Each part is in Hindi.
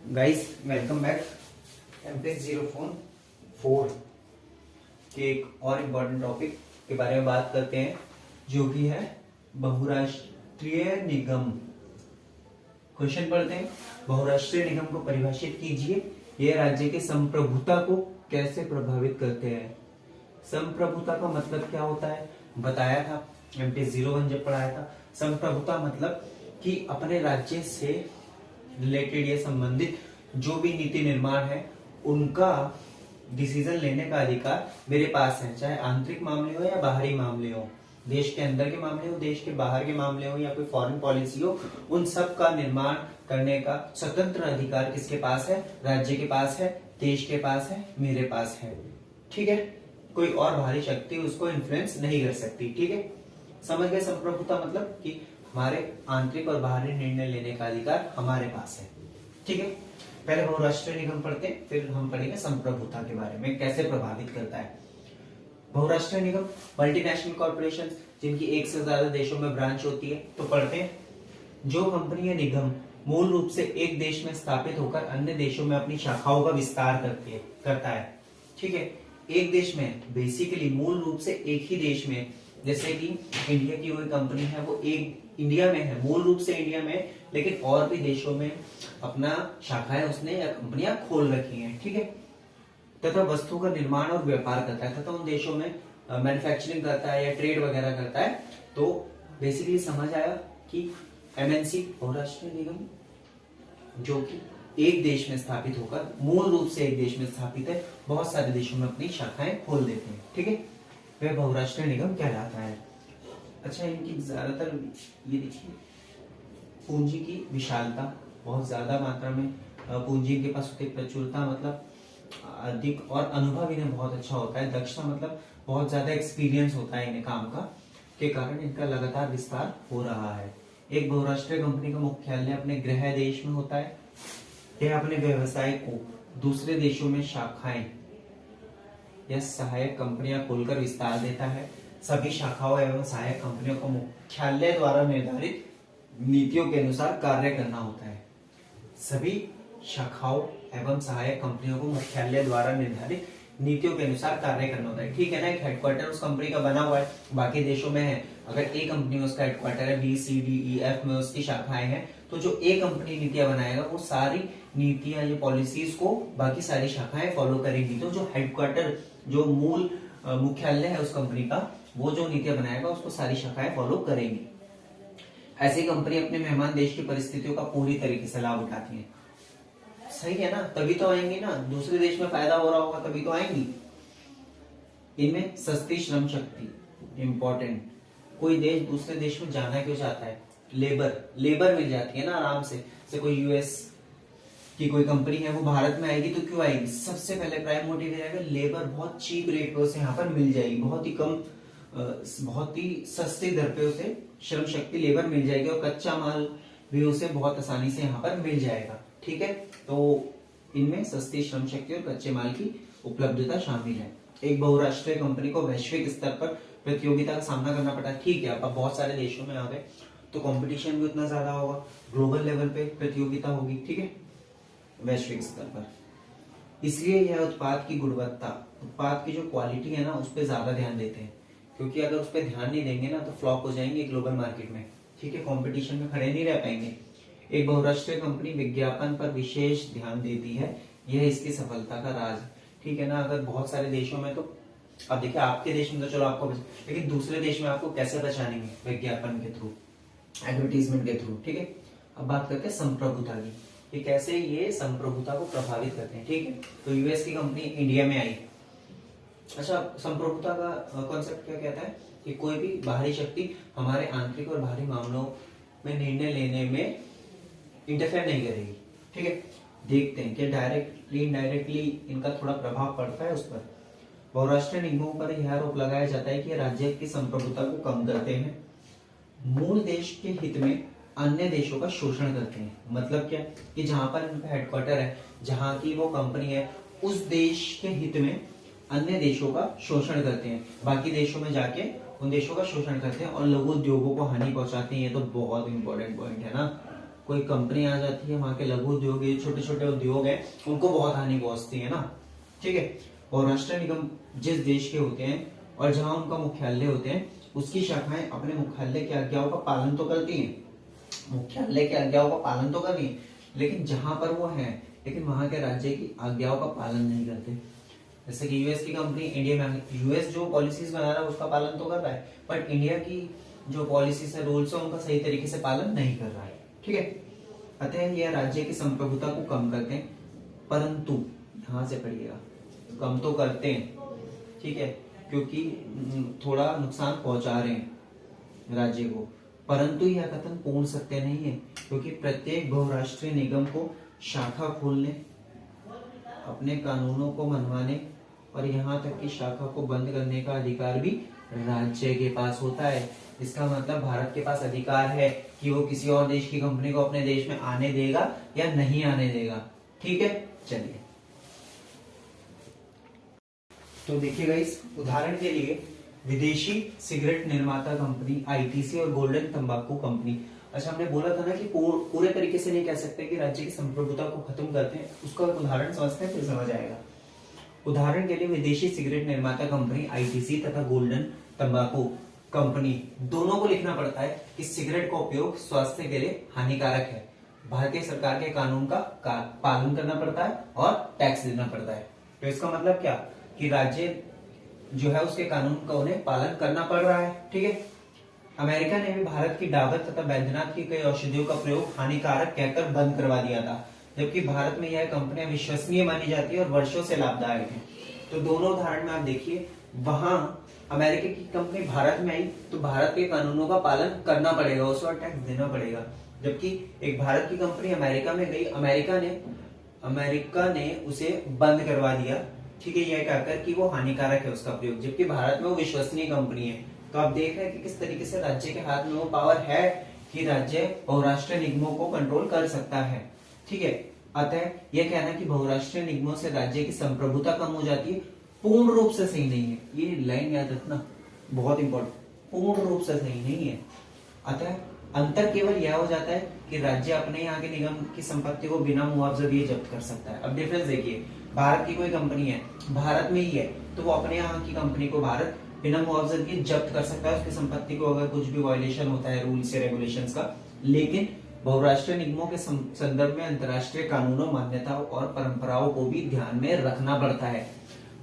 Guys welcome back. एमटेक 0 के एक और इम्पोर्टेंट टॉपिक के बारे में बात करते हैं जो कि है बहुराष्ट्रीय निगम। क्वेश्चन पढ़ते हैं। बहुराष्ट्रीय निगम को परिभाषित कीजिए। यह राज्य की संप्रभुता को कैसे प्रभावित करते हैं। संप्रभुता का मतलब क्या होता है बताया था एमटेक 01 जब पढ़ाया था। संप्रभुता मतलब कि अपने राज्य से रिलेटेड या संबंधित जो भी नीति निर्माण है उनका डिसीजन लेने का अधिकार मेरे पास है, चाहे आंतरिक मामले हो या बाहरी मामले हो, देश के अंदर के मामले हो, देश के बाहर के मामले हो या कोई फॉरेन पॉलिसी हो, उन सब का निर्माण करने का स्वतंत्र अधिकार किसके पास है? राज्य के पास है, देश के पास है, मेरे पास है। ठीक है, कोई और बाहरी शक्ति उसको इन्फ्लुएंस नहीं कर सकती। ठीक है, समझ गए। संप्रभुता मतलब कि हमारे आंतरिक और बाहरी निर्णय लेने का अधिकार हमारे पास है। ठीक है, पहले बहुराष्ट्रीय निगम पढ़ते हैं, फिर हम पढ़ेंगे संप्रभुता के बारे में, कैसे प्रभावित करता है। बहुराष्ट्रीय निगम मल्टीनेशनल कॉर्पोरेशन जिनकी एक से ज्यादा देशों में ब्रांच होती है। तो पढ़ते हैं, जो कंपनी या निगम मूल रूप से एक देश में स्थापित होकर अन्य देशों में अपनी शाखाओं का विस्तार करता है। ठीक है, एक देश में बेसिकली मूल रूप से एक ही देश में, जैसे कि इंडिया की कोई कंपनी है वो एक इंडिया में है, मूल रूप से इंडिया में, लेकिन और भी देशों में अपना शाखाएं उसने या कंपनियां खोल रखी हैं। ठीक है, तथा वस्तु का निर्माण और व्यापार करता है तथा उन देशों में मैन्युफैक्चरिंग करता है या ट्रेड वगैरह करता है। तो बेसिकली समझ आया कि एमएनसी बहुराष्ट्रीय निगम जो कि एक देश में स्थापित होकर, मूल रूप से एक देश में स्थापित है, बहुत सारे देशों में अपनी शाखाएं खोल देते हैं। ठीक है, वह बहुराष्ट्रीय निगम कहलाता है। अच्छा, इनकी ज्यादातर ये देखिए, पूंजी की विशालता, बहुत ज्यादा मात्रा में पूंजी के पास होती है, प्रचुरता मतलब अधिक, और अनुभव इन्हें बहुत अच्छा होता है, दक्षता मतलब बहुत ज्यादा एक्सपीरियंस होता है इन्हें काम का, के कारण इनका लगातार विस्तार हो रहा है। एक बहुराष्ट्रीय कंपनी का मुख्यालय अपने गृह देश में होता है। यह अपने व्यवसाय को दूसरे देशों में शाखाएं या सहायक कंपनियां खोलकर विस्तार देता है। सभी शाखाओं एवं सहायक कंपनियों को मुख्यालय द्वारा निर्धारित नीतियों के अनुसार कार्य करना होता है। सभी शाखाओं एवं सहायक कंपनियों को मुख्यालय द्वारा निर्धारित नीतियों के अनुसार कार्य करना होता है। ठीक है ना, एक हेडक्वार्टर उस कंपनी का बना हुआ है, बाकी देशों में है। अगर एक कंपनी उसका हेडक्वार्टर है, B C D E F में उसकी शाखाएं हैं, तो जो एक कंपनी नीतियां बनाएगा वो सारी नीतियां, ये पॉलिसीज को बाकी सारी शाखाएं फॉलो करेंगी। तो जो हेडक्वार्टर, जो मूल मुख्यालय है उस कंपनी का, वो जो नीतियां बनाएगा उसको सारी शाखाएं फॉलो करेंगी। ऐसी कंपनी अपने मेहमान देश की परिस्थितियों का पूरी तरीके से लाभ उठाती है। सही है ना, तभी तो आएंगी ना, दूसरे देश में फायदा हो रहा होगा तभी तो आएंगी। इनमें सस्ती श्रम शक्ति इंपॉर्टेंट। कोई देश दूसरे देश में जाना क्यों चाहता है? लेबर मिल जाती है ना आराम से। जैसे कोई यूएस की कोई कंपनी है वो भारत में आएगी तो क्यों आएगी? सबसे पहले प्राइम मोटिव रहेगा लेबर बहुत चीप रेट पे उसे यहाँ पर मिल जाएगी, बहुत ही कम, बहुत ही सस्ती दर पे उसे श्रम शक्ति लेबर मिल जाएगी, और कच्चा माल भी उसे बहुत आसानी से यहाँ पर मिल जाएगा। ठीक है, तो इनमें सस्ती श्रम शक्ति और कच्चे माल की उपलब्धता शामिल है। एक बहुराष्ट्रीय कंपनी को वैश्विक स्तर पर प्रतियोगिता का सामना करना पड़ता है। ठीक है, अब बहुत सारे देशों में आ गए तो कंपटीशन भी उतना ज्यादा होगा, ग्लोबल लेवल पे प्रतियोगिता होगी। ठीक है, वैश्विक स्तर पर, इसलिए यह उत्पाद की गुणवत्ता, उत्पाद की जो क्वालिटी है ना, उस पर ज्यादा ध्यान देते हैं, क्योंकि अगर उस पर ध्यान नहीं देंगे ना तो फ्लॉप हो जाएंगे ग्लोबल मार्केट में। ठीक है, कंपटीशन में खड़े नहीं रह पाएंगे। एक बहुराष्ट्रीय कंपनी विज्ञापन पर विशेष ध्यान देती है, यह इसकी सफलता का राज। ठीक है ना, अगर बहुत सारे देशों में, तो अब देखिए आपके देश में तो चलो आपको, लेकिन दूसरे देश में आपको कैसे पहचानेंगे? विज्ञापन के थ्रू, एडवर्टीजमेंट के थ्रू। ठीक है, अब बात करते हैं संप्रभुता की, कि कैसे ये संप्रभुता को प्रभावित करते हैं। ठीक है, तो यूएस की कंपनी इंडिया में आई। अच्छा, संप्रभुता का कॉन्सेप्ट क्या कहता है कि कोई भी बाहरी शक्ति हमारे आंतरिक और बाहरी मामलों में निर्णय लेने में इंटरफेयर नहीं करेगी। ठीक है, देखते हैं कि डायरेक्टली इनडायरेक्टली इनका थोड़ा प्रभाव पड़ता है उस पर। बहुराष्ट्रीय निगमों पर यह आरोप लगाया जाता है कि राज्य की संप्रभुता को कम करते हैं, मूल देश के हित में अन्य देशों का शोषण करते हैं। मतलब क्या कि जहां पर उनका हेडक्वार्टर है, जहां की वो कंपनी है, उस देश के हित में अन्य देशों का शोषण करते हैं, बाकी देशों में जाके उन देशों का शोषण करते हैं और लघु उद्योगों को हानि पहुंचाते हैं। ये तो बहुत इंपॉर्टेंट पॉइंट है ना, कोई कंपनी आ जाती है, वहां के लघु उद्योग, ये छोटे छोटे उद्योग हैं, उनको बहुत हानि पहुंचती है ना। ठीक है, बहुराष्ट्रीय निगम जिस देश के होते हैं और जहां उनका मुख्यालय होते हैं, उसकी शाखाएं अपने मुख्यालय की आज्ञाओं का पालन तो करती हैं, मुख्यालय की आज्ञाओं का पालन तो कर रही है, लेकिन जहां पर वो है, लेकिन वहां के राज्य की आज्ञाओं का पालन नहीं करते। जैसे कि यूएस की कंपनी इंडिया में, यूएस जो पॉलिसीज बना रहा है उसका पालन तो कर रहा है, बट इंडिया की जो पॉलिसीज है, रूल्स है, उनका सही तरीके से पालन नहीं कर रहा है। ठीक है, अतः यह राज्य की संप्रभुता को कम करते हैं, परंतु यहां से पढ़िएगा, कम तो करते हैं, ठीक है, क्योंकि थोड़ा नुकसान पहुंचा रहे हैं राज्य को, परंतु यह कथन पूर्ण सत्य नहीं है, क्योंकि प्रत्येक बहुराष्ट्रीय निगम को शाखा खोलने, अपने कानूनों को मनवाने और यहाँ तक कि शाखा को बंद करने का अधिकार भी राज्य के पास होता है। इसका मतलब भारत के पास अधिकार है कि वो किसी और देश की कंपनी को अपने देश में आने देगा या नहीं आने देगा। ठीक है, चलिए तो देखिएगा, इस उदाहरण के लिए विदेशी सिगरेट निर्माता कंपनी आईटीसी और गोल्डन तंबाकू कंपनी। अच्छा, हमने बोला था ना कि पूरे तरीके से नहीं कह सकते कि राज्य की संप्रभुता को खत्म करते हैं, उसका एक उदाहरण समझते हैं फिर समझ आएगा। उदाहरण के लिए विदेशी सिगरेट निर्माता कंपनी आईटीसी तथा गोल्डन तंबाकू कंपनी, दोनों को लिखना पड़ता है कि सिगरेट का उपयोग स्वास्थ्य के लिए हानिकारक है, भारतीय सरकार के कानून का पालन करना पड़ता है और टैक्स देना पड़ता है। तो इसका मतलब क्या कि राज्य जो है उसके कानून का उन्हें पालन करना पड़ रहा है। ठीक है, अमेरिका ने भी भारत की डाबर तथा बैद्यनाथ की कई औषधियों का प्रयोग हानिकारक कहकर बंद करवा दिया था, जबकि भारत में यह कंपनियां विश्वसनीय मानी जाती है और वर्षों से लाभदायक है। तो दोनों उदाहरण में आप देखिए, वहां अमेरिका की कंपनी भारत में आई तो भारत के कानूनों का पालन करना पड़ेगा, उस पर टैक्स देना पड़ेगा, जबकि एक भारत की कंपनी अमेरिका में गई, अमेरिका ने उसे बंद करवा दिया। ठीक है, यह कहकर कि वो हानिकारक है उसका प्रयोग, जबकि भारत में वो विश्वसनीय कंपनी है। तो आप देख रहे हैं कि किस तरीके से राज्य के हाथ में वो पावर है कि राज्य बहुराष्ट्रीय निगमों को कंट्रोल कर सकता है। ठीक है, अतः यह कहना कि बहुराष्ट्रीय निगमों से राज्य की संप्रभुता कम हो जाती है, पूर्ण रूप से सही नहीं है। ये लाइन याद रखना, बहुत इंपॉर्टेंट, पूर्ण रूप से सही नहीं है। अतः अंतर केवल यह हो जाता है कि राज्य अपने यहाँ के निगम की संपत्ति को बिना मुआवजा दिए जब्त कर सकता है। अब डिफरेंस देखिए, भारत की कोई कंपनी है, भारत में ही है, तो वो अपने यहाँ की कंपनी को भारत बिना मुआवजा दिए जब्त कर सकता है उसकी संपत्ति को, अगर कुछ भी वायलेशन होता है रूल्स या रेगुलेशंस का। लेकिन बहुराष्ट्रीय निगमों के संदर्भ में अंतर्राष्ट्रीय कानूनों, मान्यताओं और परंपराओं को भी ध्यान में रखना पड़ता है।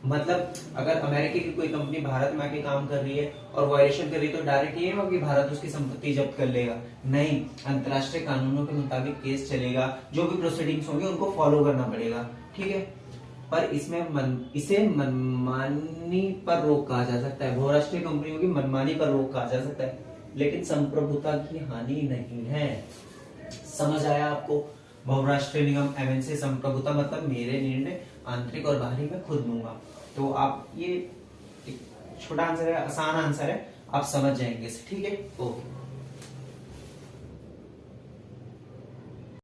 मतलब अगर अमेरिका की कोई कंपनी भारत में आके काम कर रही है और वायलेशन कर रही है, तो डायरेक्ट ये नहीं कि भारत उसकी संपत्ति जब्त कर लेगा, नहीं, अंतर्राष्ट्रीय कानूनों के मुताबिक केस चलेगा, जो भी प्रोसीडिंग्स होंगे उनको फॉलो करना पड़ेगा। ठीक है, पर इसमें इसे मनमानी पर रोक कहा जा सकता है, बहुराष्ट्रीय कंपनियों की मनमानी पर रोक कहा जा सकता है, लेकिन संप्रभुता की हानि नहीं है। समझ आया आपको? बहुराष्ट्रीय निगम, एमएनसी, संप्रभुता मतलब मेरे निर्णय आंतरिक और बाहरी मैं खुद लूंगा। तो आप ये छोटा आंसर है, आसान आंसर है, आप समझ जाएंगे। ठीक है, ओके।